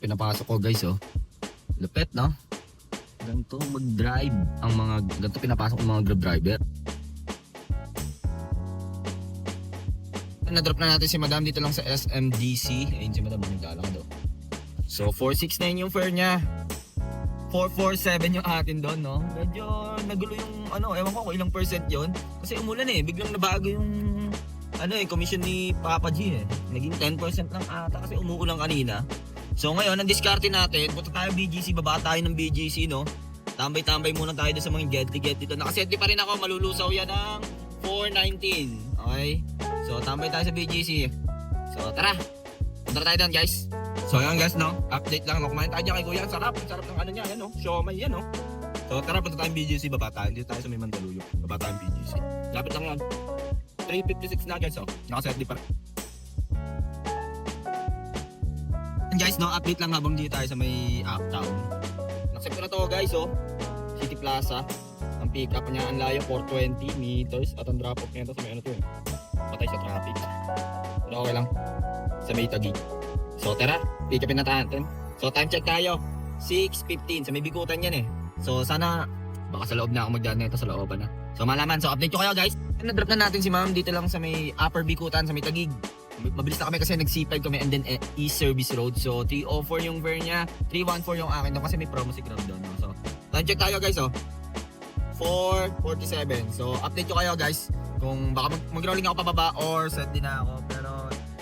Pinapasok ko guys oh. Lupet no? Ganito mag-drive ang mga, ganito pinapasok ng mga Grab driver. Na-drop na natin si Madam dito lang sa SMDC. Ayun si Madam, naglalakad daw. So 469 yung fare niya. 447 yung atin doon, no? Medyo nagulo yung ano, ewan ko kung ilang percent yun. Kasi umulan eh, biglang nabago yung ano eh, commission ni Papa G eh. Naging 10% lang ata kasi umuulan kanina. So ngayon, ang diskarte natin, punta tayo BGC, baba tayo ng BGC, no? Tambay-tambay muna tayo doon sa mga get dito. Nakaseti pa rin ako, malulusaw yan ng 419. Okay? So tambay tayo sa BGC. So tara, punta tayo doon guys. So ayan guys, no? Update lang, no? Kumain tayo dyan kay Kuya. Sarap ng ano niya, yan, no? Siomay yan, no? So tara, punta tayong BGC, baba tayo. Dito tayo sa may Mandaluyong. Baba tayong BGC. Lapit lang yan. 356 na guys, oh. Nakaseti pa rin. Guys, no, update lang habang dito tayo sa may Uptown. Nakasip ko na to guys, oh. City Plaza. Ang pick up niya, ang layo 420 meters at ang drop off niya sa may ano to eh. Patay sa traffic. Pero okay lang. Sa may Taguig. So tara, pick upin na natin. So time check tayo. 6:15. Sa may bikutan yan eh. So sana baka sa loob na ako magdaan nito, sa looban na. So malaman, so update ko kayo guys. Na-drop na natin si Ma'am dito lang sa may Upper Bikutan, sa may Taguig. Mabilis na kami kasi nag-C5 kami and then East Service Road. So 304 yung fare niya, 314 yung akin doon kasi may promo si Grab doon. No? So time check tayo guys, oh. 4:47. So update ko kayo guys kung baka mag-rolling ako pababa or set din na ako. Pero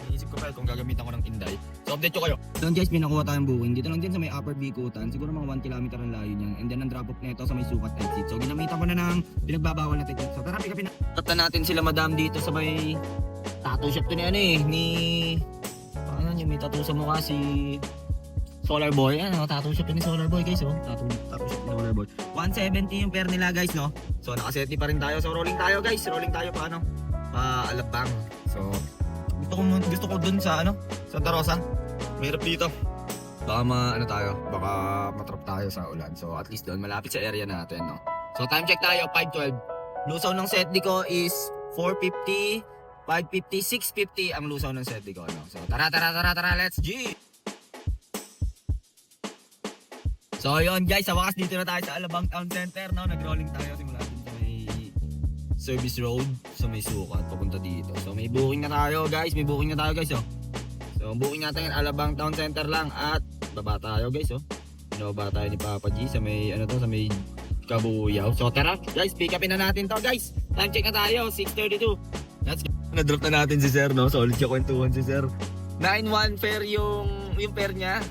iniisip ko pa kung gagamitan ko ng Inday. So update ko kayo. Doon guys, may nakuha tayong booking. Dito lang din sa may Upper Bikutan. Siguro mga 1 kilometer ang layo niyan. And then ang drop off nito sa may Sukat exit. So ginamitan ko na ng pinagbabawal na technique. So tara, pick upin na. Tapos natin sila Madam dito sa may tattoo shop to ni ano eh, ni ano yung may tattoo sa mukha, si Solar Boy. Ano, tattoo shop ni Solar Boy guys, oh. Tattoo shop ni Solar Boy. 170 yung pair nila guys, no. So nakaseti pa rin tayo. So rolling tayo guys, rolling tayo pa ano, pa Alabang. So gusto ko dun sa ano, Santa Rosa. Mayroon dito. Baka ano tayo, baka matrap tayo sa ulan. So at least doon malapit sa area natin, no. So time check tayo, 5:12. Lusaw ng set ko is 450, 550, 650 ang lusaw ng set ko, no? So tara, let's G! So yun guys, sa wakas dito na tayo sa Alabang Town Center, no? Nag-rolling tayo simula din sa may Service Road, sa may Sukat, papunta dito. So may booking na tayo guys, oh. So booking natin yung Alabang Town Center lang at baba tayo guys, oh. Baba tayo ni Papa G sa may ano to, sa may Kabuyaw. So tara guys, pick upin na natin to guys. Time check na tayo, 6:32. Let's go. Na-drop na natin si Sir, no? Solid siya kwentuhan si Sir. 9-1 fare yung fare niya.